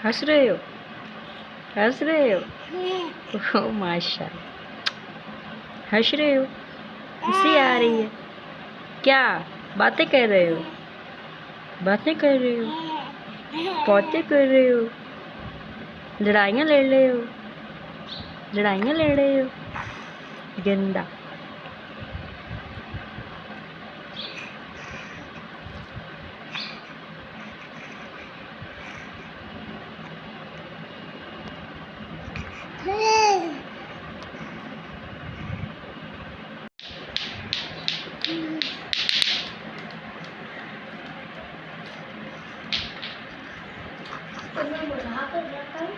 हंस रहे हो? हंस रहे हो? ओ माशा, हंस रहे हो? हंसी आ रही है क्या? बातें कर रहे हो? बातें कर रहे हो? बातें कर रहे हो? लड़ाइयाँ लड़ रहे हो? लड़ाइयाँ लड़ रहे हो? गंदा। तो मैं बुढ़ा कर जाता हूँ।